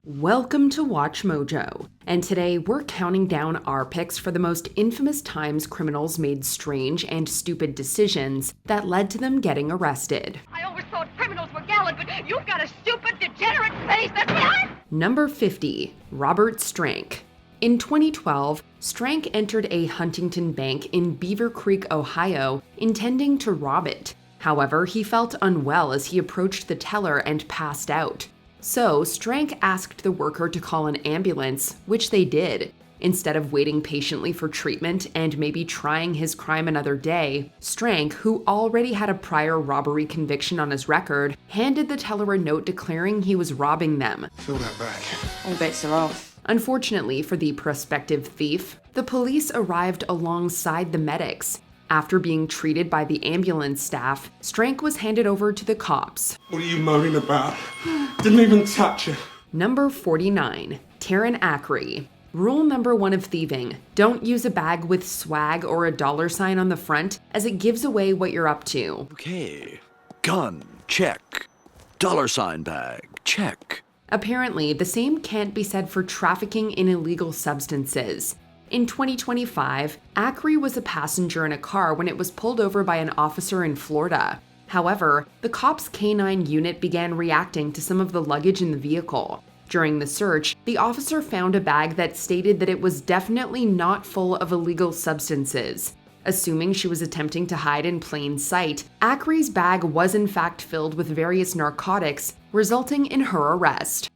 Welcome to Watch Mojo, and today we're counting down our picks for the most infamous times criminals made strange and stupid decisions that led to them getting arrested. I always thought criminals were gallant, but you've got a stupid, degenerate face, that's what? Number 50, Robert Strank. In 2012, Strank entered a Huntington bank in Beaver Creek, Ohio, intending to rob it. However, he felt unwell as he approached the teller and passed out. So, Strank asked the worker to call an ambulance, which they did. Instead of waiting patiently for treatment and maybe trying his crime another day, Strank, who already had a prior robbery conviction on his record, handed the teller a note declaring he was robbing them. Fill that back. All bets are off. Unfortunately for the prospective thief, the police arrived alongside the medics. After being treated by the ambulance staff, Strank was handed over to the cops. What are you moaning about? Didn't even touch it. Number 49, Taryn Ackery. Rule number 1 of thieving: don't use a bag with swag or a dollar sign on the front, as it gives away what you're up to. Okay, gun, check. Dollar sign bag, check. Apparently, the same can't be said for trafficking in illegal substances. In 2025, Ackery was a passenger in a car when it was pulled over by an officer in Florida. However, the cops' K9 unit began reacting to some of the luggage in the vehicle. During the search, the officer found a bag that stated that it was definitely not full of illegal substances. Assuming she was attempting to hide in plain sight, Ackery's bag was in fact filled with various narcotics, resulting in her arrest.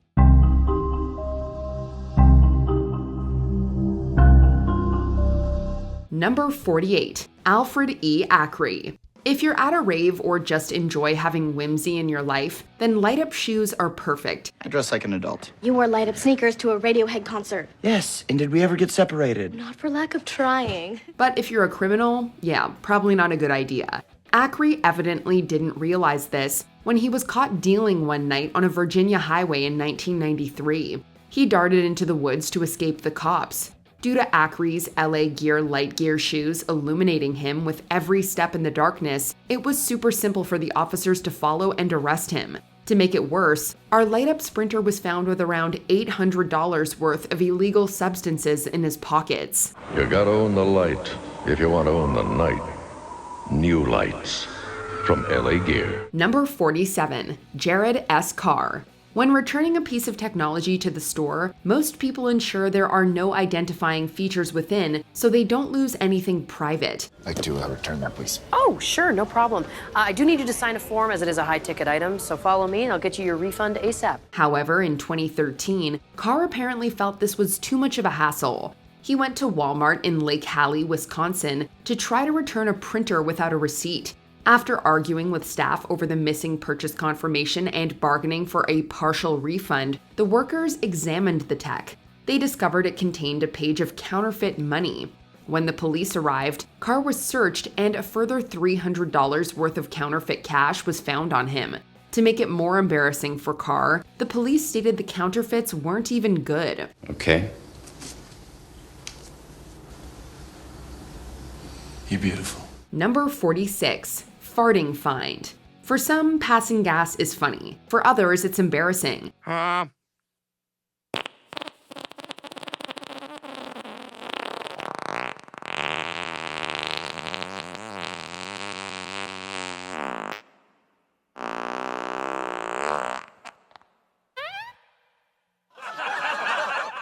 Number 48, Alfred E. Ackery. If you're at a rave or just enjoy having whimsy in your life, then light-up shoes are perfect. I dress like an adult. You wore light-up sneakers to a Radiohead concert. Yes, and did we ever get separated? Not for lack of trying. But if you're a criminal, yeah, probably not a good idea. Ackery evidently didn't realize this when he was caught dealing one night on a Virginia highway in 1993. He darted into the woods to escape the cops. Due to Ackery's LA Gear light gear shoes illuminating him with every step in the darkness, it was super simple for the officers to follow and arrest him. To make it worse, our light-up Sprinter was found with around $800 worth of illegal substances in his pockets. You gotta own the light if you want to own the night. New lights from LA Gear. Number 47, Jared S. Carr. When returning a piece of technology to the store, most people ensure there are no identifying features within so they don't lose anything private. I'd like to return that, please. Oh, sure, no problem. I do need you to sign a form as it is a high-ticket item, so follow me and I'll get you your refund ASAP. However, in 2013, Carr apparently felt this was too much of a hassle. He went to Walmart in Lake Hallie, Wisconsin, to try to return a printer without a receipt. After arguing with staff over the missing purchase confirmation and bargaining for a partial refund, the workers examined the tech. They discovered it contained a page of counterfeit money. When the police arrived, Carr was searched and a further $300 worth of counterfeit cash was found on him. To make it more embarrassing for Carr, the police stated the counterfeits weren't even good. Okay. You're beautiful. Number 46, farting find. For some, passing gas is funny. For others, it's embarrassing.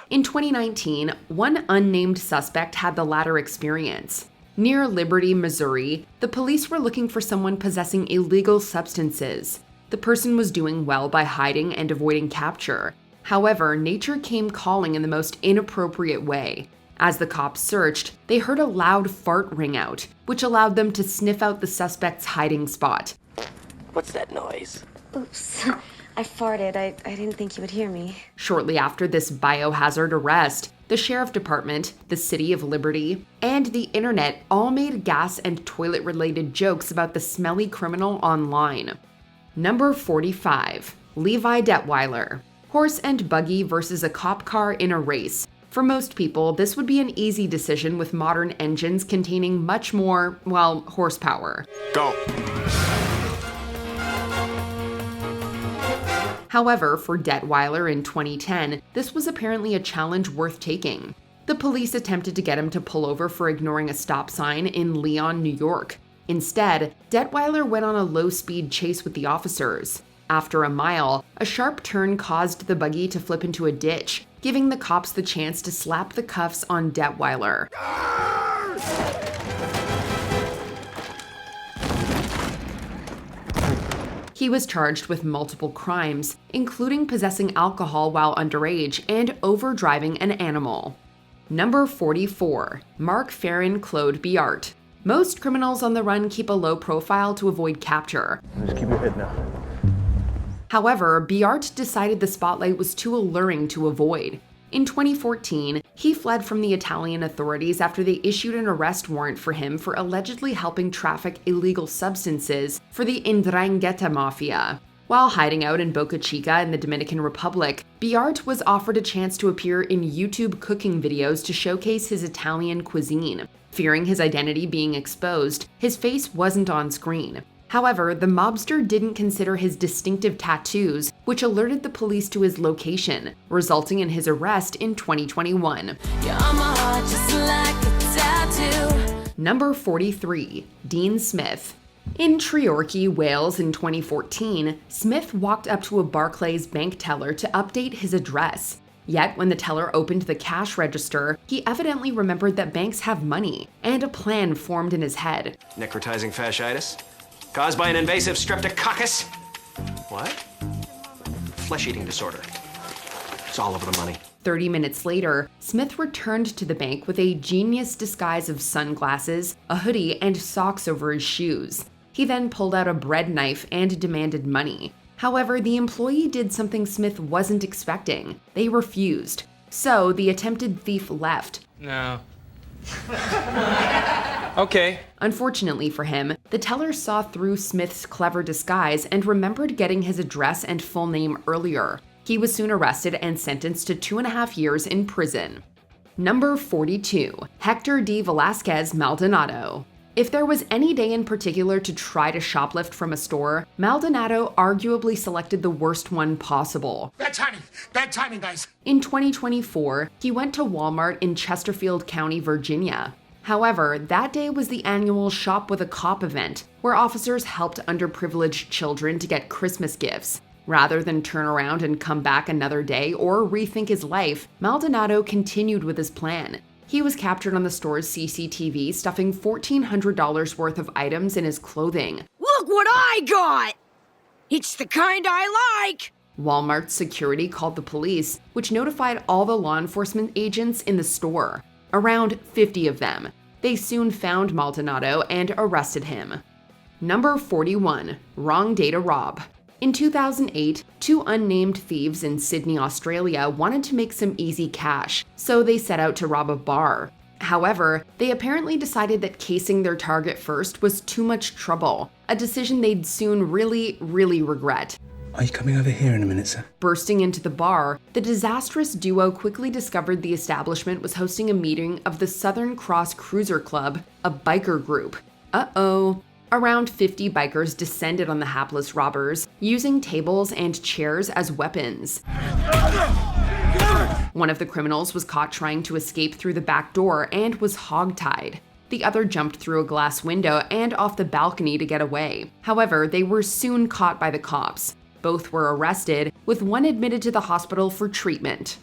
In 2019, one unnamed suspect had the latter experience. Near Liberty, Missouri, the police were looking for someone possessing illegal substances. The person was doing well by hiding and avoiding capture. However, nature came calling in the most inappropriate way. As the cops searched, they heard a loud fart ring out, which allowed them to sniff out the suspect's hiding spot. What's that noise? Oops. I farted. I didn't think you would hear me. Shortly after this biohazard arrest, the sheriff department, the city of Liberty, and the internet all made gas and toilet-related jokes about the smelly criminal online. Number 45, Levi Detweiler. Horse and buggy versus a cop car in a race. For most people, this would be an easy decision with modern engines containing much more, well, horsepower. Go. However, for Detweiler in 2010, this was apparently a challenge worth taking. The police attempted to get him to pull over for ignoring a stop sign in Leon, New York. Instead, Detweiler went on a low-speed chase with the officers. After a mile, a sharp turn caused the buggy to flip into a ditch, giving the cops the chance to slap the cuffs on Detweiler. He was charged with multiple crimes, including possessing alcohol while underage and overdriving an animal. Number 44. Mark Farron Claude Biart. Most criminals on the run keep a low profile to avoid capture. Just keep your head now. However, Biart decided the spotlight was too alluring to avoid. In 2014, he fled from the Italian authorities after they issued an arrest warrant for him for allegedly helping traffic illegal substances for the 'Ndrangheta mafia. While hiding out in Boca Chica in the Dominican Republic, Biart was offered a chance to appear in YouTube cooking videos to showcase his Italian cuisine. Fearing his identity being exposed, his face wasn't on screen. However, the mobster didn't consider his distinctive tattoos, which alerted the police to his location, resulting in his arrest in 2021. Number 43. Dean Smith. In Treorchy, Wales in 2014, Smith walked up to a Barclays bank teller to update his address. Yet, when the teller opened the cash register, he evidently remembered that banks have money, and a plan formed in his head. Necrotizing fasciitis? Caused by an invasive streptococcus? What? Flesh-eating disorder. It's all over the money. 30 minutes later, Smith returned to the bank with a genius disguise of sunglasses, a hoodie, and socks over his shoes. He then pulled out a bread knife and demanded money. However, the employee did something Smith wasn't expecting. They refused. So the attempted thief left. No. Okay. Unfortunately for him, the teller saw through Smith's clever disguise and remembered getting his address and full name earlier. He was soon arrested and sentenced to 2.5 years in prison. Number 42. Hector D. Velasquez Maldonado. If there was any day in particular to try to shoplift from a store, Maldonado arguably selected the worst one possible. Bad timing, guys. In 2024, he went to Walmart in Chesterfield County, Virginia. However, that day was the annual Shop with a Cop event, where officers helped underprivileged children to get Christmas gifts. Rather than turn around and come back another day or rethink his life, Maldonado continued with his plan. He was captured on the store's CCTV stuffing $1,400 worth of items in his clothing. Look what I got! It's the kind I like! Walmart's security called the police, which notified all the law enforcement agents in the store. Around 50 of them. They soon found Maldonado and arrested him. Number 41. Wrong day to rob. In 2008, two unnamed thieves in Sydney, Australia wanted to make some easy cash, so they set out to rob a bar. However, they apparently decided that casing their target first was too much trouble, a decision they'd soon really regret. Are you coming over here in a minute, sir? Bursting into the bar, the disastrous duo quickly discovered the establishment was hosting a meeting of the Southern Cross Cruiser Club, a biker group. Uh-oh. Around 50 bikers descended on the hapless robbers, using tables and chairs as weapons. One of the criminals was caught trying to escape through the back door and was hogtied. The other jumped through a glass window and off the balcony to get away. However, they were soon caught by the cops. Both were arrested, with one admitted to the hospital for treatment.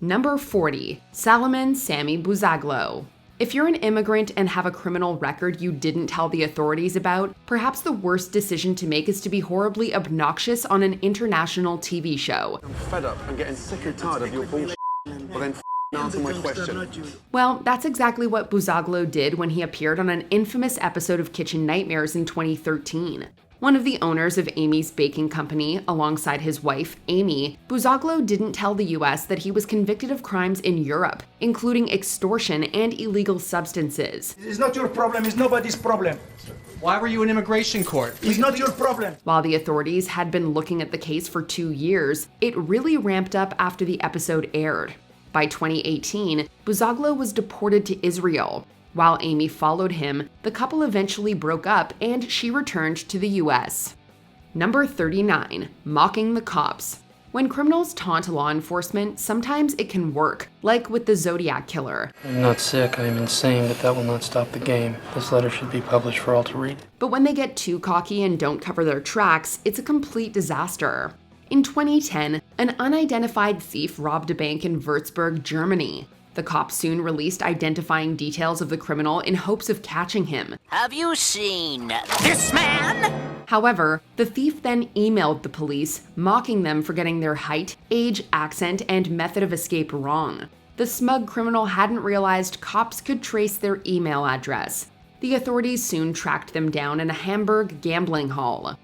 Number 40. Salomon Sammy Buzaglo. If you're an immigrant and have a criminal record you didn't tell the authorities about, perhaps the worst decision to make is to be horribly obnoxious on an international TV show. I'm fed up. I'm getting sick and tired of your bullshit. Well then, answer my question. Well, that's exactly what Buzaglo did when he appeared on an infamous episode of Kitchen Nightmares in 2013. One of the owners of Amy's Baking Company, alongside his wife, Amy, Buzaglo didn't tell the US that he was convicted of crimes in Europe, including extortion and illegal substances. It's not your problem, it's nobody's problem. Why were you in immigration court? It's not your problem. While the authorities had been looking at the case for 2 years, it really ramped up after the episode aired. By 2018, Buzaglo was deported to Israel. While Amy followed him, the couple eventually broke up and she returned to the US. Number 39. Mocking the cops. When criminals taunt law enforcement, sometimes it can work, like with the Zodiac killer. I'm not sick, I am insane, but that will not stop the game. This letter should be published for all to read. But when they get too cocky and don't cover their tracks, it's a complete disaster. In 2010, an unidentified thief robbed a bank in Würzburg, Germany. The cops soon released identifying details of the criminal in hopes of catching him. Have you seen this man? However, the thief then emailed the police, mocking them for getting their height, age, accent, and method of escape wrong. The smug criminal hadn't realized cops could trace their email address. The authorities soon tracked them down in a Hamburg gambling hall.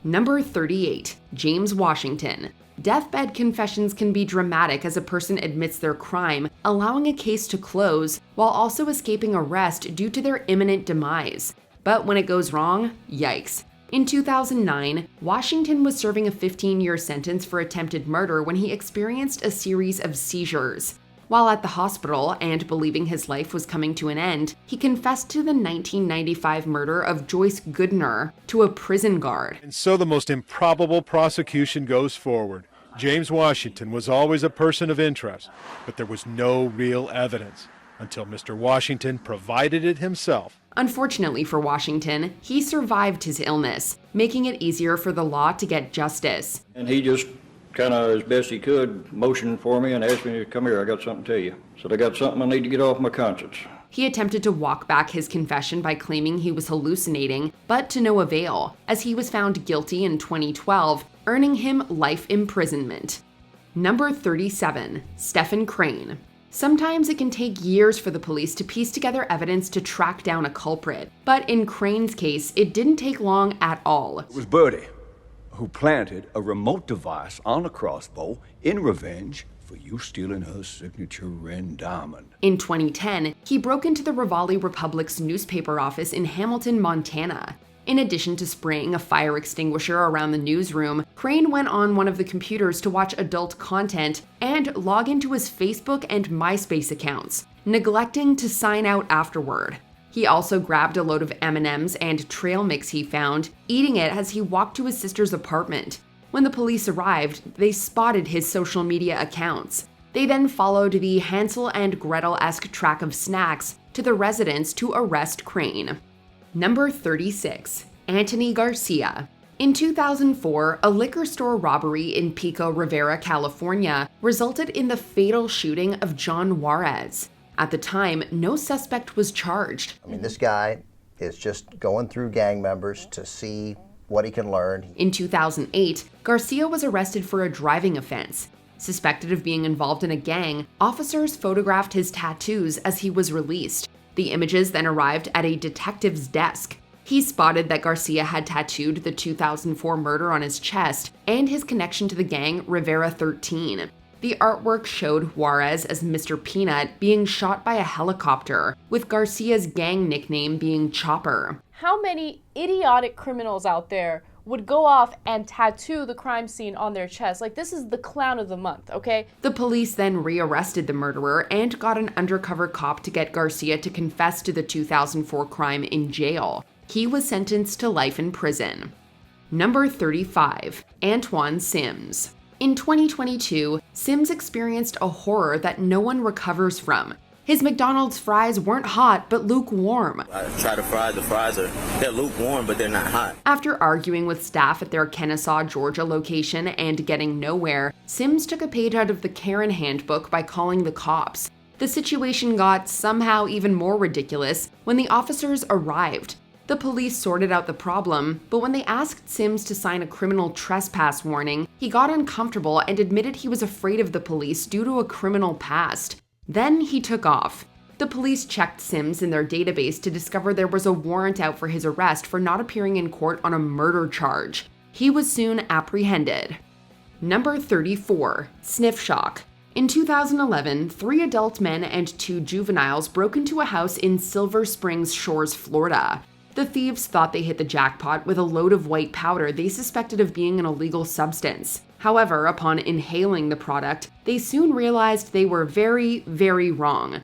Number 38, James Washington. Deathbed confessions can be dramatic as a person admits their crime, allowing a case to close, while also escaping arrest due to their imminent demise. But when it goes wrong, yikes. In 2009, Washington was serving a 15-year sentence for attempted murder when he experienced a series of seizures. While at the hospital and believing his life was coming to an end, he confessed to the 1995 murder of Joyce Goodner to a prison guard. And so the most improbable prosecution goes forward. James Washington was always a person of interest, but there was no real evidence until Mr. Washington provided it himself. Unfortunately for Washington, he survived his illness, making it easier for the law to get justice. And he just kind of, as best he could, motioned for me and asked me to come here. I got something to tell you. Said I got something I need to get off my conscience. He attempted to walk back his confession by claiming he was hallucinating, but to no avail, as he was found guilty in 2012, earning him life imprisonment. Number 37, Stephen Crane. Sometimes it can take years for the police to piece together evidence to track down a culprit, but in Crane's case, it didn't take long at all. It was Birdie who planted a remote device on a crossbow in revenge for you stealing her signature ring diamond. In 2010, he broke into the Rivali Republic's newspaper office in Hamilton, Montana. In addition to spraying a fire extinguisher around the newsroom, Crane went on one of the computers to watch adult content and log into his Facebook and MySpace accounts, neglecting to sign out afterward. He also grabbed a load of M&Ms and trail mix he found, eating it as he walked to his sister's apartment. When the police arrived, they spotted his social media accounts. They then followed the Hansel and Gretel-esque track of snacks to the residence to arrest Crane. Number 36, Anthony Garcia. In 2004, a liquor store robbery in Pico Rivera, California, resulted in the fatal shooting of John Juarez. At the time, no suspect was charged. I mean, this guy is just going through gang members to see what he can learn. In 2008, Garcia was arrested for a driving offense. Suspected of being involved in a gang, officers photographed his tattoos as he was released. The images then arrived at a detective's desk. He spotted that Garcia had tattooed the 2004 murder on his chest and his connection to the gang Rivera 13. The artwork showed Juarez as Mr. Peanut being shot by a helicopter, with Garcia's gang nickname being Chopper. How many idiotic criminals out there would go off and tattoo the crime scene on their chest? Like, this is the clown of the month, okay? The police then rearrested the murderer and got an undercover cop to get Garcia to confess to the 2004 crime in jail. He was sentenced to life in prison. Number 35, Antoine Sims. In 2022, Sims experienced a horror that no one recovers from. His McDonald's fries weren't hot, but lukewarm. I try to fry, the fries they're lukewarm, but they're not hot. After arguing with staff at their Kennesaw, Georgia location and getting nowhere, Sims took a page out of the Karen handbook by calling the cops. The situation got somehow even more ridiculous when the officers arrived. The police sorted out the problem, but when they asked Sims to sign a criminal trespass warning, he got uncomfortable and admitted he was afraid of the police due to a criminal past. Then he took off. The police checked Sims in their database to discover there was a warrant out for his arrest for not appearing in court on a murder charge. He was soon apprehended. Number 34, Sniff Shock. In 2011, 3 adult men and 2 juveniles broke into a house in Silver Springs Shores, Florida. The thieves thought they hit the jackpot with a load of white powder they suspected of being an illegal substance. However, upon inhaling the product, they soon realized they were very, very wrong.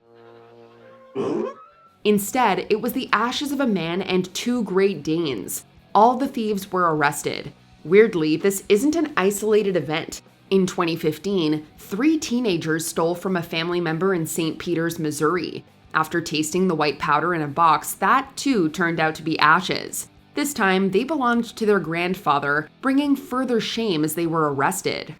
Instead, it was the ashes of a man and 2 Great Danes. All the thieves were arrested. Weirdly, this isn't an isolated event. In 2015, 3 teenagers stole from a family member in St. Peters, Missouri. After tasting the white powder in a box, that too turned out to be ashes. This time, they belonged to their grandfather, bringing further shame as they were arrested.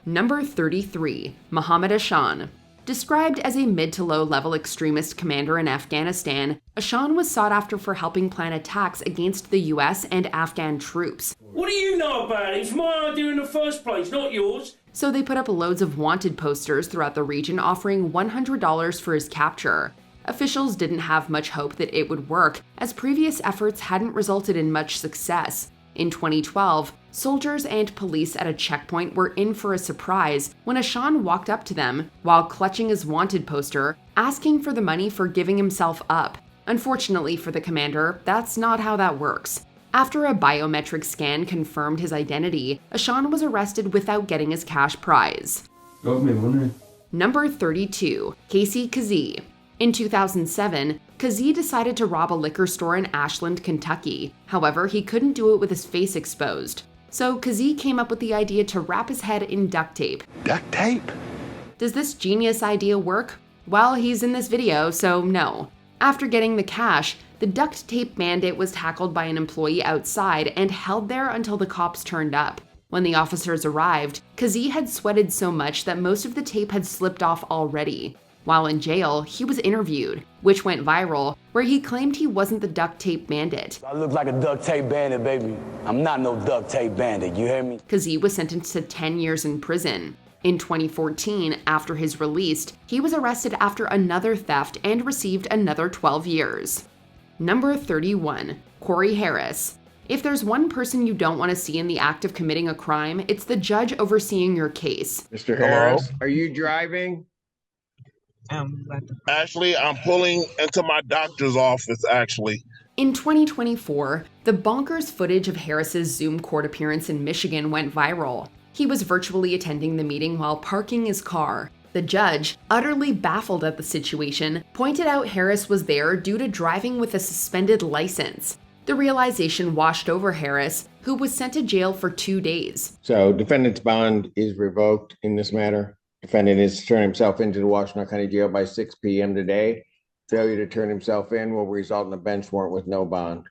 Number 33, Mohammed Ashan. Described as a mid to low level extremist commander in Afghanistan, Ashan was sought after for helping plan attacks against the US and Afghan troops. What do you know about it? It's my idea in the first place, not yours. So they put up loads of wanted posters throughout the region offering $100 for his capture. Officials didn't have much hope that it would work, as previous efforts hadn't resulted in much success. In 2012, soldiers and police at a checkpoint were in for a surprise when Ashan walked up to them while clutching his wanted poster, asking for the money for giving himself up. Unfortunately for the commander, that's not how that works. After a biometric scan confirmed his identity, Ashan was arrested without getting his cash prize. Number 32, Casey Kazee. In 2007, Kazee decided to rob a liquor store in Ashland, Kentucky. However, he couldn't do it with his face exposed. So Kazee came up with the idea to wrap his head in duct tape. Duct tape? Does this genius idea work? Well, he's in this video, so no. After getting the cash, the duct tape bandit was tackled by an employee outside and held there until the cops turned up. When the officers arrived, Kazee had sweated so much that most of the tape had slipped off already. While in jail, he was interviewed, which went viral, where he claimed he wasn't the duct tape bandit. I look like a duct tape bandit, baby. I'm not no duct tape bandit, you hear me? Kazee was sentenced to 10 years in prison. In 2014, after his release, he was arrested after another theft and received another 12 years. Number 31, Corey Harris. If there's one person you don't want to see in the act of committing a crime, it's the judge overseeing your case. Mr. Harris, are you driving? Actually, I'm pulling into my doctor's office, actually. In 2024, the bonkers footage of Harris's Zoom court appearance in Michigan went viral. He was virtually attending the meeting while parking his car. The judge, utterly baffled at the situation, pointed out Harris was there due to driving with a suspended license. The realization washed over Harris, who was sent to jail for 2 days. So, defendant's bond is revoked in this matter. Defendant is to turn himself into the Washington County Jail by 6 p.m. today. Failure to turn himself in will result in a bench warrant with no bond.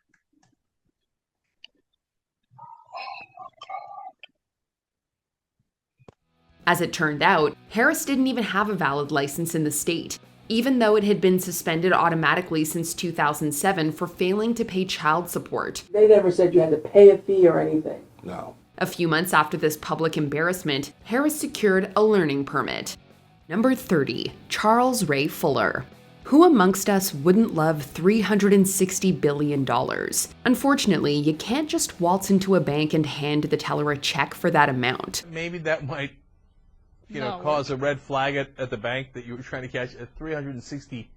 As it turned out, Harris didn't even have a valid license in the state, even though it had been suspended automatically since 2007 for failing to pay child support. They never said you had to pay a fee or anything. No. A few months after this public embarrassment, Harris secured a learning permit. Number 30, Charles Ray Fuller. Who amongst us wouldn't love $360 billion? Unfortunately, you can't just waltz into a bank and hand the teller a check for that amount. Maybe that might, cause a red flag at the bank that you were trying to catch a $360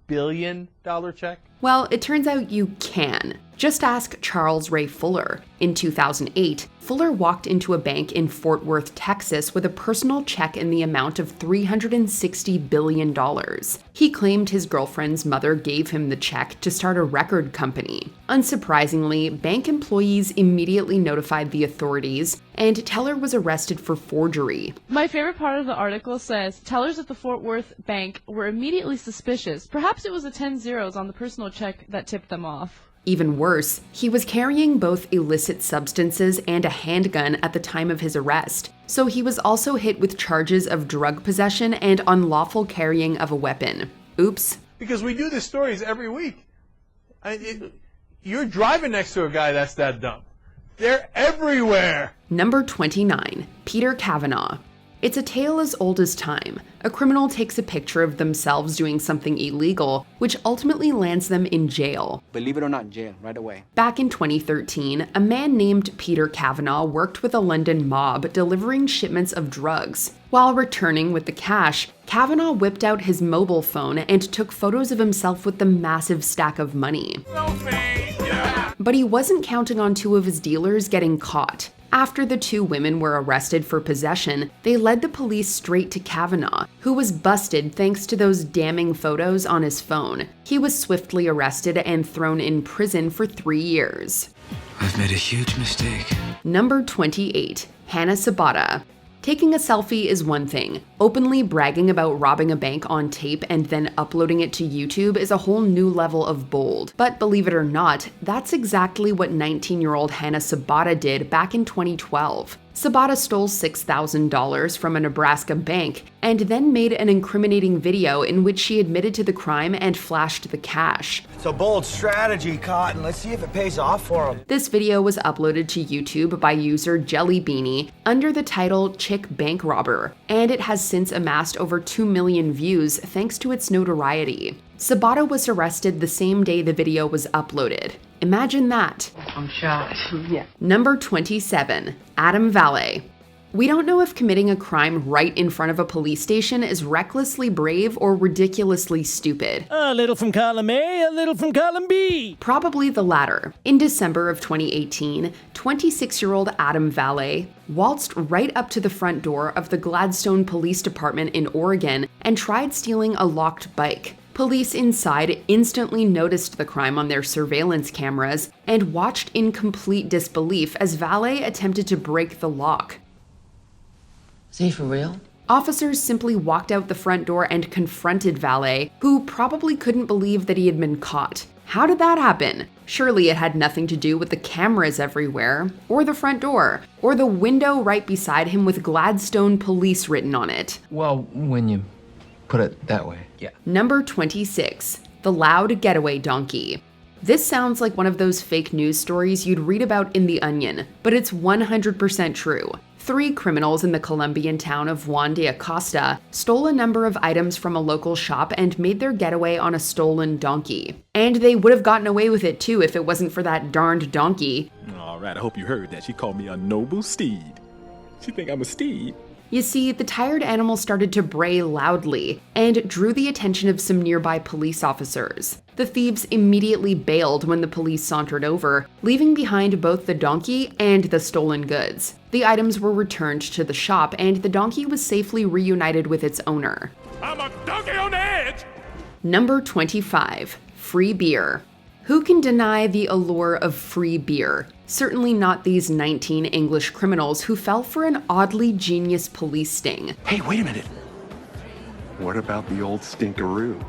billion check? Well, it turns out you can. Just ask Charles Ray Fuller. In 2008, Fuller walked into a bank in Fort Worth, Texas with a personal check in the amount of $360 billion. He claimed his girlfriend's mother gave him the check to start a record company. Unsurprisingly, bank employees immediately notified the authorities, and Teller was arrested for forgery. My favorite part of the article says, tellers at the Fort Worth bank were immediately suspicious. Perhaps it was the 10 zeros on the personal check that tipped them off. Even worse, he was carrying both illicit substances and a handgun at the time of his arrest, so he was also hit with charges of drug possession and unlawful carrying of a weapon. Oops. Because we do these stories every week. You're driving next to a guy that's that dumb. They're everywhere. Number 29, Peter Kavanaugh. It's a tale as old as time. A criminal takes a picture of themselves doing something illegal, which ultimately lands them in jail. Believe it or not, jail, right away. Back in 2013, a man named Peter Kavanaugh worked with a London mob delivering shipments of drugs. While returning with the cash, Kavanaugh whipped out his mobile phone and took photos of himself with the massive stack of money. But he wasn't counting on 2 of his dealers getting caught. After the two women were arrested for possession, they led the police straight to Kavanaugh, who was busted thanks to those damning photos on his phone. He was swiftly arrested and thrown in prison for 3 years. I've made a huge mistake. Number 28. Hannah Sabata. Taking a selfie is one thing. Openly bragging about robbing a bank on tape and then uploading it to YouTube is a whole new level of bold. But believe it or not, that's exactly what 19-year-old Hannah Sabata did back in 2012. Sabata stole $6,000 from a Nebraska bank and then made an incriminating video in which she admitted to the crime and flashed the cash. It's a bold strategy, Cotton. Let's see if it pays off for him. This video was uploaded to YouTube by user Jellybeanie under the title Chick Bank Robber, and it has since amassed over 2 million views thanks to its notoriety. Sabata was arrested the same day the video was uploaded. Imagine that. I'm shocked. Yeah. Number 27. Adam Valle. We don't know if committing a crime right in front of a police station is recklessly brave or ridiculously stupid. A little from column A, a little from column B. Probably the latter. In December of 2018, 26-year-old Adam Valle waltzed right up to the front door of the Gladstone Police Department in Oregon and tried stealing a locked bike. Police inside instantly noticed the crime on their surveillance cameras and watched in complete disbelief as Valle attempted to break the lock. Is he for real? Officers simply walked out the front door and confronted Valle, who probably couldn't believe that he had been caught. How did that happen? Surely it had nothing to do with the cameras everywhere, or the front door, or the window right beside him with Gladstone Police written on it. Well, when you put it that way, yeah. Number 26. The Loud Getaway Donkey. This sounds like one of those fake news stories you'd read about in The Onion, but it's 100% true. 3 criminals in the Colombian town of Juan de Acosta stole a number of items from a local shop and made their getaway on a stolen donkey. And they would have gotten away with it too if it wasn't for that darned donkey. All right, I hope you heard that. She called me a noble steed. She think I'm a steed. You see, the tired animal started to bray loudly and drew the attention of some nearby police officers. The thieves immediately bailed when the police sauntered over, leaving behind both the donkey and the stolen goods. The items were returned to the shop and the donkey was safely reunited with its owner. I'm a donkey on the edge! Number 25. Free beer. Who can deny the allure of free beer? Certainly not these 19 English criminals who fell for an oddly genius police sting. Hey, wait a minute. What about the old stinkeroo?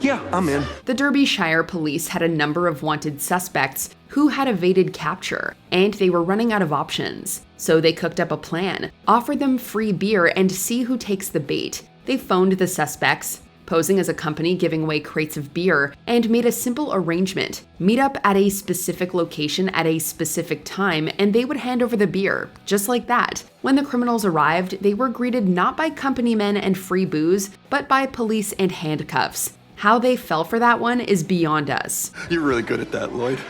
Yeah, I'm in. The Derbyshire police had a number of wanted suspects who had evaded capture, and they were running out of options. So they cooked up a plan, offer them free beer and see who takes the bait. They phoned the suspects, posing as a company giving away crates of beer, and made a simple arrangement. Meet up at a specific location at a specific time, and they would hand over the beer, just like that. When the criminals arrived, they were greeted not by company men and free booze, but by police and handcuffs. How they fell for that one is beyond us. You're really good at that, Lloyd.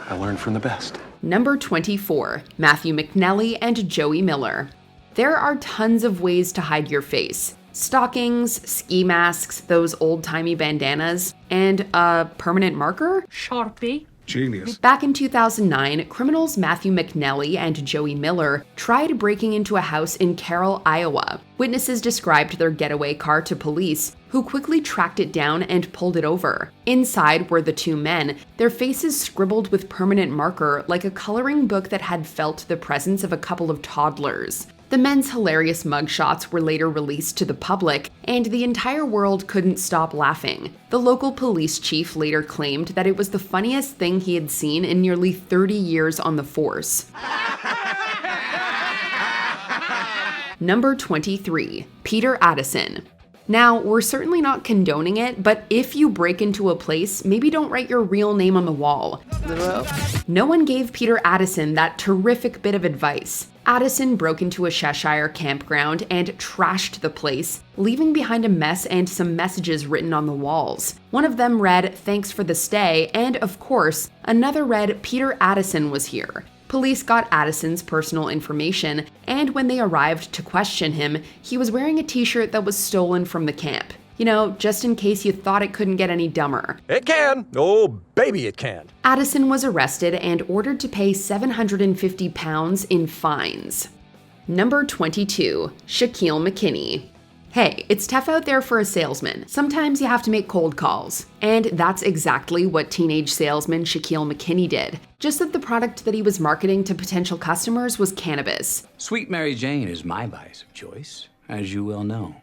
I learned from the best. Number 24. Matthew McNally and Joey Miller. There are tons of ways to hide your face. Stockings, ski masks, those old-timey bandanas, and a permanent marker? Sharpie. Genius. Back in 2009, criminals Matthew McNally and Joey Miller tried breaking into a house in Carroll, Iowa. Witnesses described their getaway car to police, who quickly tracked it down and pulled it over. Inside were the two men, their faces scribbled with permanent marker like a coloring book that had felt the presence of a couple of toddlers. The men's hilarious mugshots were later released to the public, and the entire world couldn't stop laughing. The local police chief later claimed that it was the funniest thing he had seen in nearly 30 years on the force. Number 23. Peter Addison. Now, we're certainly not condoning it, but if you break into a place, maybe don't write your real name on the wall. No one gave Peter Addison that terrific bit of advice. Addison broke into a Cheshire campground and trashed the place, leaving behind a mess and some messages written on the walls. One of them read, "Thanks for the stay," and of course, another read, "Peter Addison was here." Police got Addison's personal information, and when they arrived to question him, he was wearing a t-shirt that was stolen from the camp. You know, just in case you thought it couldn't get any dumber. It can. Oh, baby, it can. Addison was arrested and ordered to pay £750 in fines. Number 22, Shaquille McKinney. Hey, it's tough out there for a salesman. Sometimes you have to make cold calls. And that's exactly what teenage salesman Shaquille McKinney did. Just that the product that he was marketing to potential customers was cannabis. Sweet Mary Jane is my vice of choice, as you well know.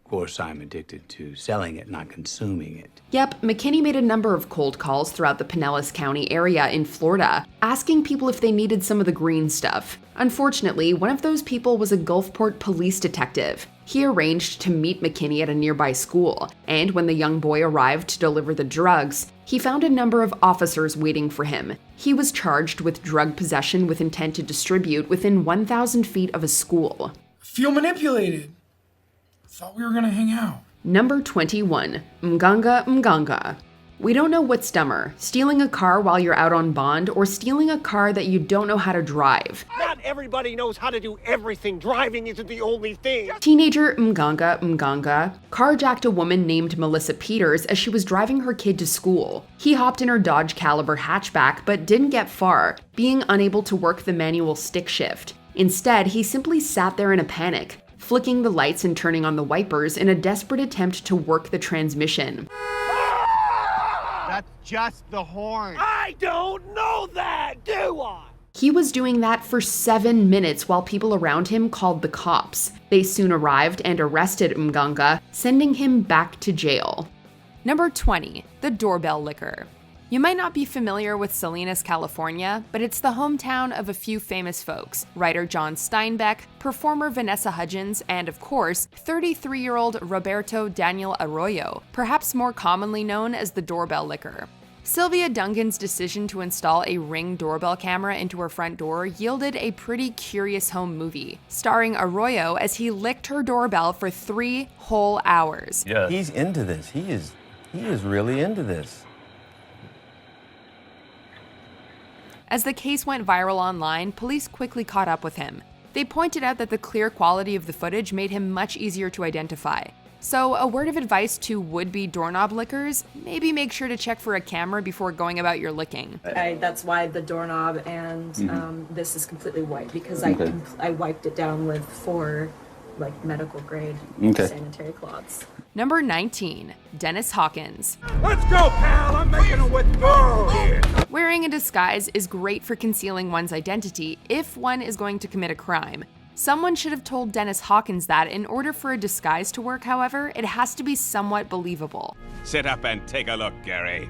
Of course, I'm addicted to selling it, not consuming it. Yep, McKinney made a number of cold calls throughout the Pinellas County area in Florida, asking people if they needed some of the green stuff. Unfortunately, one of those people was a Gulfport police detective. He arranged to meet McKinney at a nearby school, and when the young boy arrived to deliver the drugs, he found a number of officers waiting for him. He was charged with drug possession with intent to distribute within 1,000 feet of a school. I feel manipulated. I thought we were gonna hang out. Number 21, Mganga Mganga. We don't know what's dumber, stealing a car while you're out on bond or stealing a car that you don't know how to drive. Not everybody knows how to do everything. Driving isn't the only thing. Teenager Mganga Mganga carjacked a woman named Melissa Peters as she was driving her kid to school. He hopped in her Dodge Caliber hatchback but didn't get far, being unable to work the manual stick shift. Instead, he simply sat there in a panic, flicking the lights and turning on the wipers in a desperate attempt to work the transmission. That's just the horn. I don't know that, do I? He was doing that for 7 minutes while people around him called the cops. They soon arrived and arrested Mganga, sending him back to jail. Number 20, the Doorbell liquor. You might not be familiar with Salinas, California, but it's the hometown of a few famous folks. Writer John Steinbeck, performer Vanessa Hudgens, and of course, 33-year-old Roberto Daniel Arroyo, perhaps more commonly known as the Doorbell liquor. Sylvia Dungan's decision to install a Ring doorbell camera into her front door yielded a pretty curious home movie, starring Arroyo as he licked her doorbell for 3 whole hours. Yeah. He's into this. He is really into this. As the case went viral online, police quickly caught up with him. They pointed out that the clear quality of the footage made him much easier to identify. So, a word of advice to would-be doorknob lickers, maybe make sure to check for a camera before going about your licking. That's why the doorknob and this is completely white, because I wiped it down with 4 medical grade sanitary cloths. Number 19, Dennis Hawkins. Let's go, pal! I'm making a withdrawal here. Wearing a disguise is great for concealing one's identity if one is going to commit a crime. Someone should have told Dennis Hawkins that in order for a disguise to work, however, it has to be somewhat believable. Sit up and take a look, Gary.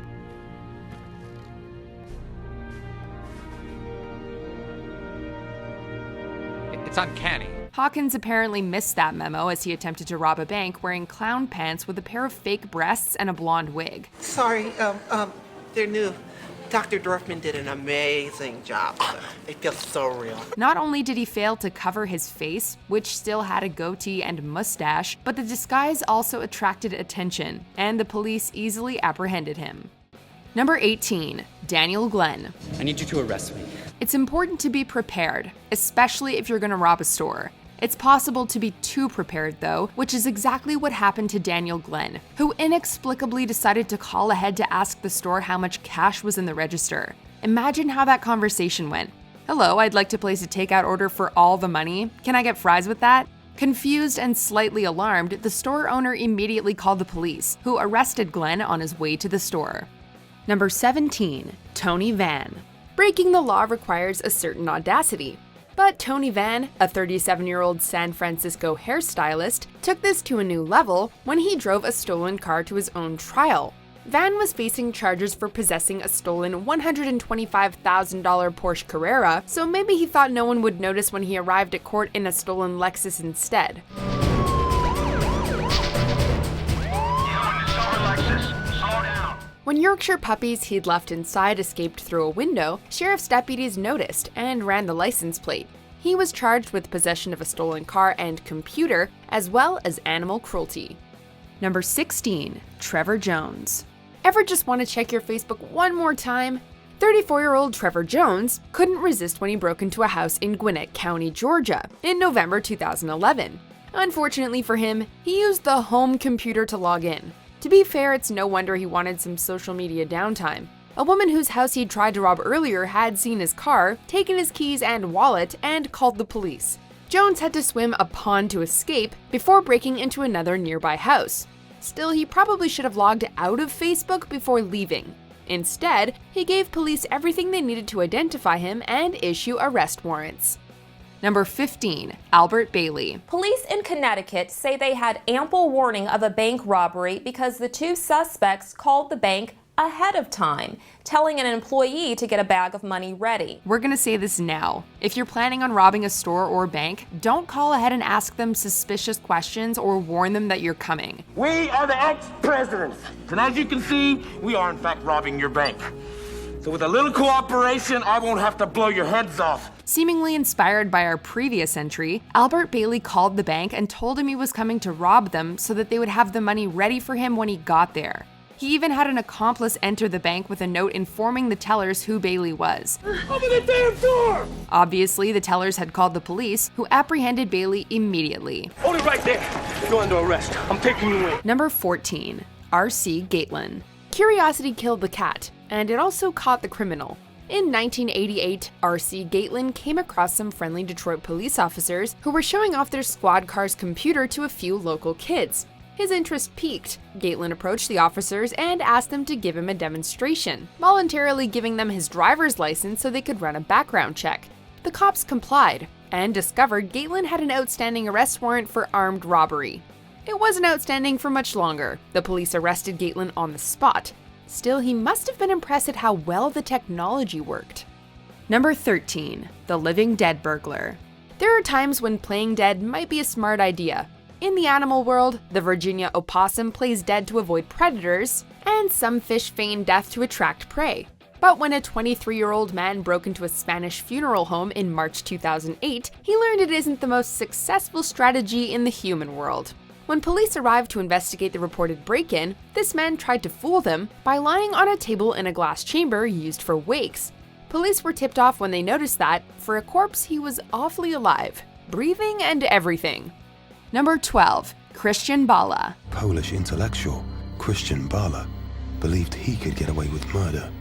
It's uncanny. Hawkins apparently missed that memo as he attempted to rob a bank wearing clown pants with a pair of fake breasts and a blonde wig. Sorry, they're new. Dr. Dorfman did an amazing job, sir. They feel so real. Not only did he fail to cover his face, which still had a goatee and mustache, but the disguise also attracted attention, and the police easily apprehended him. Number 18, Daniel Glenn. I need you to arrest me. It's important to be prepared, especially if you're going to rob a store. It's possible to be too prepared though, which is exactly what happened to Daniel Glenn, who inexplicably decided to call ahead to ask the store how much cash was in the register. Imagine how that conversation went. Hello, I'd like to place a takeout order for all the money. Can I get fries with that? Confused and slightly alarmed, the store owner immediately called the police, who arrested Glenn on his way to the store. Number 17, Tony Van. Breaking the law requires a certain audacity. But Tony Van, a 37-year-old San Francisco hairstylist, took this to a new level when he drove a stolen car to his own trial. Van was facing charges for possessing a stolen $125,000 Porsche Carrera, so maybe he thought no one would notice when he arrived at court in a stolen Lexus instead. When Yorkshire puppies he'd left inside escaped through a window, sheriff's deputies noticed and ran the license plate. He was charged with possession of a stolen car and computer, as well as animal cruelty. Number 16, Trevor Jones. Ever just want to check your Facebook one more time? 34-year-old Trevor Jones couldn't resist when he broke into a house in Gwinnett County, Georgia, in November 2011. Unfortunately for him, he used the home computer to log in. To be fair, it's no wonder he wanted some social media downtime. A woman whose house he'd tried to rob earlier had seen his car, taken his keys and wallet, and called the police. Jones had to swim a pond to escape before breaking into another nearby house. Still, he probably should have logged out of Facebook before leaving. Instead, he gave police everything they needed to identify him and issue arrest warrants. Number 15, Albert Bailey. Police in Connecticut say they had ample warning of a bank robbery because the two suspects called the bank ahead of time, telling an employee to get a bag of money ready. We're gonna say this now. If you're planning on robbing a store or bank, don't call ahead and ask them suspicious questions or warn them that you're coming. We are the ex-presidents, and as you can see, we are in fact robbing your bank. So with a little cooperation, I won't have to blow your heads off. Seemingly inspired by our previous entry, Albert Bailey called the bank and told him he was coming to rob them so that they would have the money ready for him when he got there. He even had an accomplice enter the bank with a note informing the tellers who Bailey was. Open the damn door! Obviously, the tellers had called the police, who apprehended Bailey immediately. Hold it right there. You're under arrest. I'm taking you in. Number 14, R.C. Gatelin. Curiosity killed the cat, and it also caught the criminal. In 1988, R.C. Gatelin came across some friendly Detroit police officers who were showing off their squad car's computer to a few local kids. His interest piqued. Gatelin approached the officers and asked them to give him a demonstration, voluntarily giving them his driver's license so they could run a background check. The cops complied and discovered Gatelin had an outstanding arrest warrant for armed robbery. It wasn't outstanding for much longer. The police arrested Gatelin on the spot. Still, he must have been impressed at how well the technology worked. Number 13, the living dead burglar. There are times when playing dead might be a smart idea. In the animal world, the Virginia opossum plays dead to avoid predators, and some fish feign death to attract prey. But when a 23-year-old man broke into a Spanish funeral home in March 2008, he learned it isn't the most successful strategy in the human world. When police arrived to investigate the reported break-in, this man tried to fool them by lying on a table in a glass chamber used for wakes. Police were tipped off when they noticed that, for a corpse, he was awfully alive, breathing and everything. Number 12, Christian Bala. Polish intellectual Christian Bala believed he could get away with murder.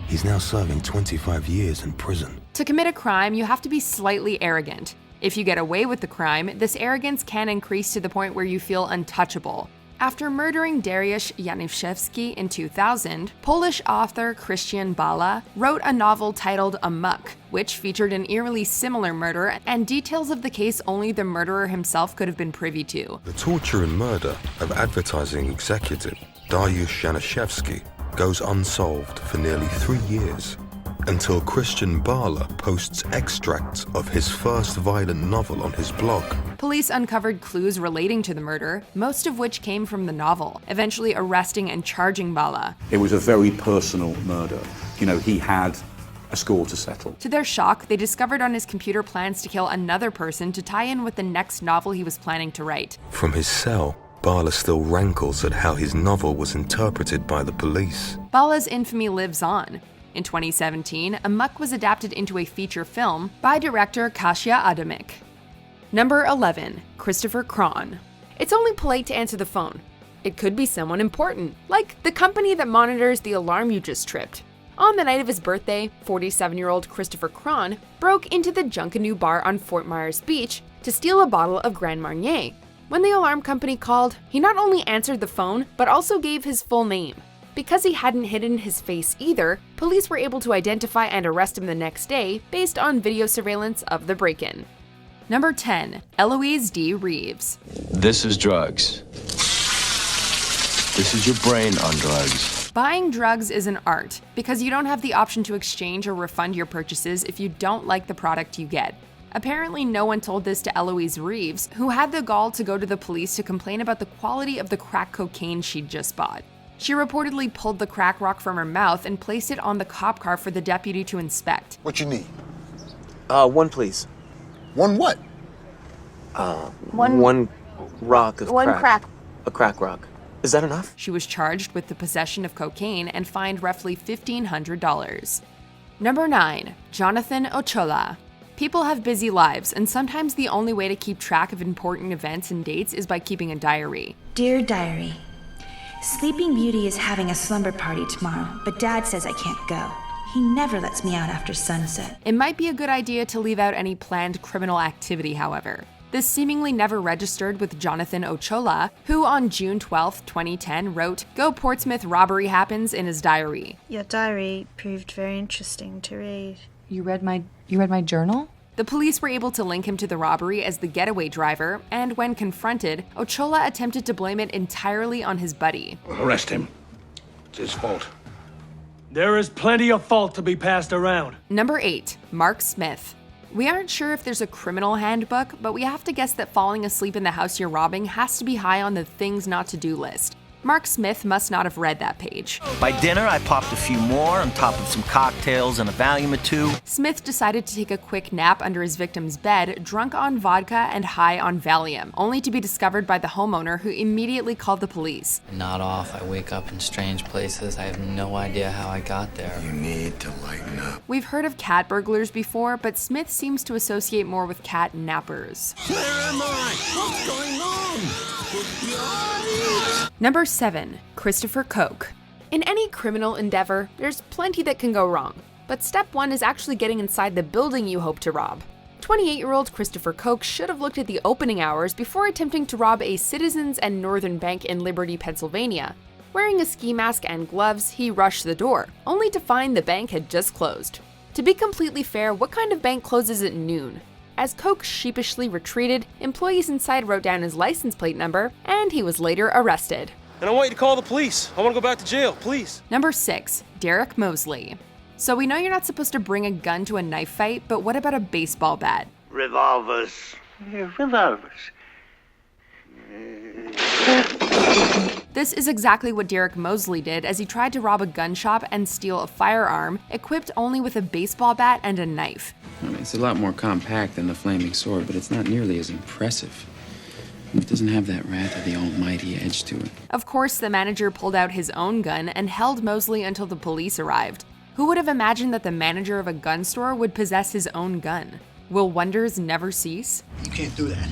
He's now serving 25 years in prison. To commit a crime, you have to be slightly arrogant. If you get away with the crime, this arrogance can increase to the point where you feel untouchable. After murdering Dariusz Janiszewski in 2000, Polish author Christian Bala wrote a novel titled Amok, which featured an eerily similar murder and details of the case only the murderer himself could have been privy to. The torture and murder of advertising executive Dariusz Janiszewski goes unsolved for nearly 3 years, until Christian Bala posts extracts of his first violent novel on his blog. Police uncovered clues relating to the murder, most of which came from the novel, eventually arresting and charging Bala. It was a very personal murder. You know, he had a score to settle. To their shock, they discovered on his computer plans to kill another person to tie in with the next novel he was planning to write. From his cell, Bala still rankles at how his novel was interpreted by the police. Bala's infamy lives on. In 2017, Amok was adapted into a feature film by director Kasia Adamik. Number 11, Christopher Cron. It's only polite to answer the phone. It could be someone important, like the company that monitors the alarm you just tripped. On the night of his birthday, 47-year-old Christopher Cron broke into the Junkanoo bar on Fort Myers Beach to steal a bottle of Grand Marnier. When the alarm company called, he not only answered the phone, but also gave his full name. Because he hadn't hidden his face either, police were able to identify and arrest him the next day based on video surveillance of the break-in. Number 10, Eloise D. Reeves. This is drugs. This is your brain on drugs. Buying drugs is an art, because you don't have the option to exchange or refund your purchases if you don't like the product you get. Apparently, no one told this to Eloise Reeves, who had the gall to go to the police to complain about the quality of the crack cocaine she'd just bought. She reportedly pulled the crack rock from her mouth and placed it on the cop car for the deputy to inspect. What you need? One please. One what? One rock of One crack. A crack rock. Is that enough? She was charged with the possession of cocaine and fined roughly $1,500. Number 9, Jonathan Ochoa. People have busy lives, and sometimes the only way to keep track of important events and dates is by keeping a diary. Dear Diary, Sleeping Beauty is having a slumber party tomorrow, but Dad says I can't go. He never lets me out after sunset. It might be a good idea to leave out any planned criminal activity, however. This seemingly never registered with Jonathan Ochoa, who on June 12, 2010 wrote, "Go Portsmouth robbery happens" in his diary. Your diary proved very interesting to read. You read my journal? The police were able to link him to the robbery as the getaway driver, and when confronted, Ochoa attempted to blame it entirely on his buddy. Arrest him. It's his fault. There is plenty of fault to be passed around. Number 8, Mark Smith. We aren't sure if there's a criminal handbook, but we have to guess that falling asleep in the house you're robbing has to be high on the things not to do list. Mark Smith must not have read that page. By dinner, I popped a few more on top of some cocktails and a Valium or two. Smith decided to take a quick nap under his victim's bed, drunk on vodka and high on Valium, only to be discovered by the homeowner, who immediately called the police. I nod off, I wake up in strange places. I have no idea how I got there. You need to lighten up. We've heard of cat burglars before, but Smith seems to associate more with cat nappers. Where am I? What's going on? Number 7, Christopher Koch. In any criminal endeavor, there's plenty that can go wrong, but step 1 is actually getting inside the building you hope to rob. 28-year-old Christopher Koch should have looked at the opening hours before attempting to rob a Citizens and Northern Bank in Liberty, Pennsylvania. Wearing a ski mask and gloves, he rushed the door, only to find the bank had just closed. To be completely fair, what kind of bank closes at noon? As Koch sheepishly retreated, employees inside wrote down his license plate number, and he was later arrested. And I want you to call the police. I want to go back to jail, please. Number 6, Derek Mosley. So we know you're not supposed to bring a gun to a knife fight, but what about a baseball bat? Revolvers. Revolvers. This is exactly what Derek Mosley did as he tried to rob a gun shop and steal a firearm, equipped only with a baseball bat and a knife. I mean, it's a lot more compact than the flaming sword, but it's not nearly as impressive. It doesn't have that wrath of the almighty edge to it. Of course, the manager pulled out his own gun and held Mosley until the police arrived. Who would have imagined that the manager of a gun store would possess his own gun? Will wonders never cease? You can't do that.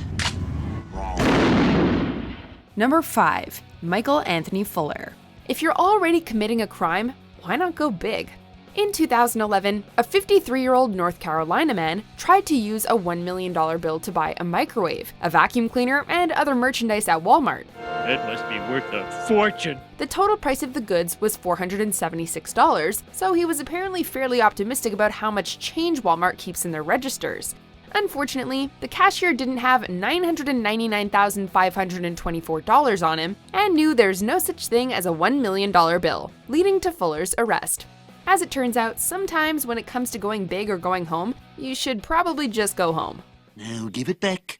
Number 5, Michael Anthony Fuller. If you're already committing a crime, why not go big? In 2011, a 53-year-old North Carolina man tried to use a $1 million bill to buy a microwave, a vacuum cleaner, and other merchandise at Walmart. That must be worth a fortune. The total price of the goods was $476, so he was apparently fairly optimistic about how much change Walmart keeps in their registers. Unfortunately, the cashier didn't have $999,524 on him and knew there's no such thing as a $1 million bill, leading to Fuller's arrest. As it turns out, sometimes when it comes to going big or going home, you should probably just go home. Now give it back.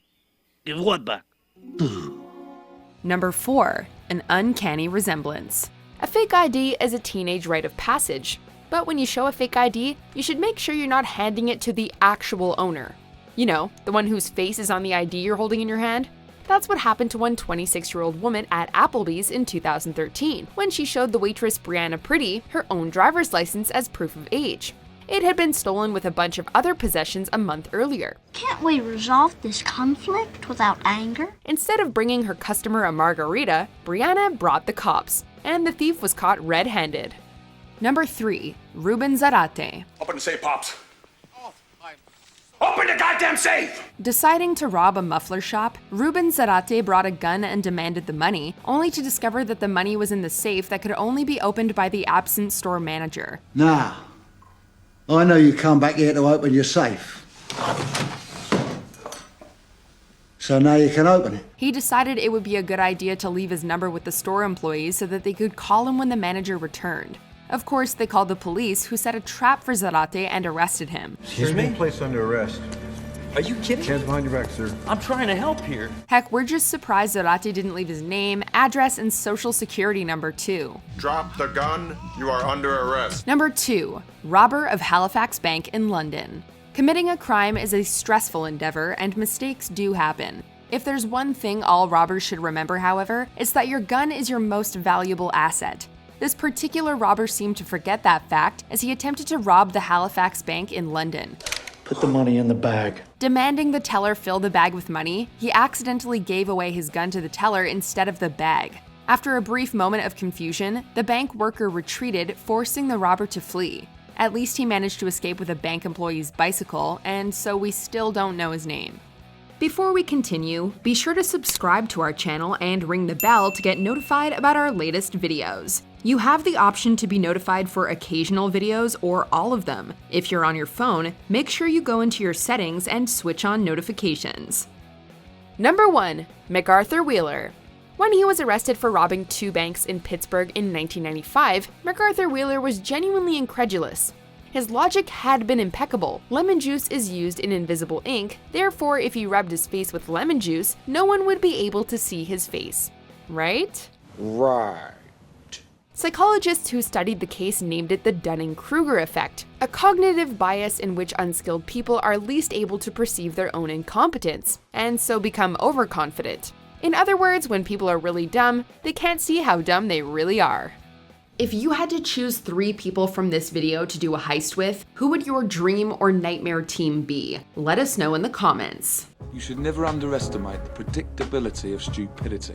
Give what back? Number 4, an uncanny resemblance. A fake ID is a teenage rite of passage, but when you show a fake ID, you should make sure you're not handing it to the actual owner. You know, the one whose face is on the ID you're holding in your hand. That's what happened to one 26-year-old woman at Applebee's in 2013, when she showed the waitress Brianna Pretty her own driver's license as proof of age. It had been stolen with a bunch of other possessions a month earlier. Can't we resolve this conflict without anger? Instead of bringing her customer a margarita, Brianna brought the cops, and the thief was caught red-handed. Number 3, Ruben Zarate. Open the safe, Pops. Open the goddamn safe! Deciding to rob a muffler shop, Ruben Zarate brought a gun and demanded the money, only to discover that the money was in the safe that could only be opened by the absent store manager. Now, I know you come back here to open your safe. So now you can open it. He decided it would be a good idea to leave his number with the store employees so that they could call him when the manager returned. Of course, they called the police, who set a trap for Zarate and arrested him. Excuse me? Placed under arrest. Are you kidding? Hands behind your back, sir. I'm trying to help here. Heck, we're just surprised Zarate didn't leave his name, address, and social security number too. Drop the gun. You are under arrest. Number 2, robber of Halifax Bank in London. Committing a crime is a stressful endeavor, and mistakes do happen. If there's one thing all robbers should remember, however, it's that your gun is your most valuable asset. This particular robber seemed to forget that fact as he attempted to rob the Halifax Bank in London. Put the money in the bag. Demanding the teller fill the bag with money, he accidentally gave away his gun to the teller instead of the bag. After a brief moment of confusion, the bank worker retreated, forcing the robber to flee. At least he managed to escape with a bank employee's bicycle, and so we still don't know his name. Before we continue, be sure to subscribe to our channel and ring the bell to get notified about our latest videos. You have the option to be notified for occasional videos or all of them. If you're on your phone, make sure you go into your settings and switch on notifications. Number 1. MacArthur Wheeler. When he was arrested for robbing 2 banks in Pittsburgh in 1995, MacArthur Wheeler was genuinely incredulous. His logic had been impeccable. Lemon juice is used in invisible ink, therefore if he rubbed his face with lemon juice, no one would be able to see his face. Right? Right. Psychologists who studied the case named it the Dunning-Kruger effect, a cognitive bias in which unskilled people are least able to perceive their own incompetence, and so become overconfident. In other words, when people are really dumb, they can't see how dumb they really are. If you had to choose 3 people from this video to do a heist with, who would your dream or nightmare team be? Let us know in the comments. You should never underestimate the predictability of stupidity.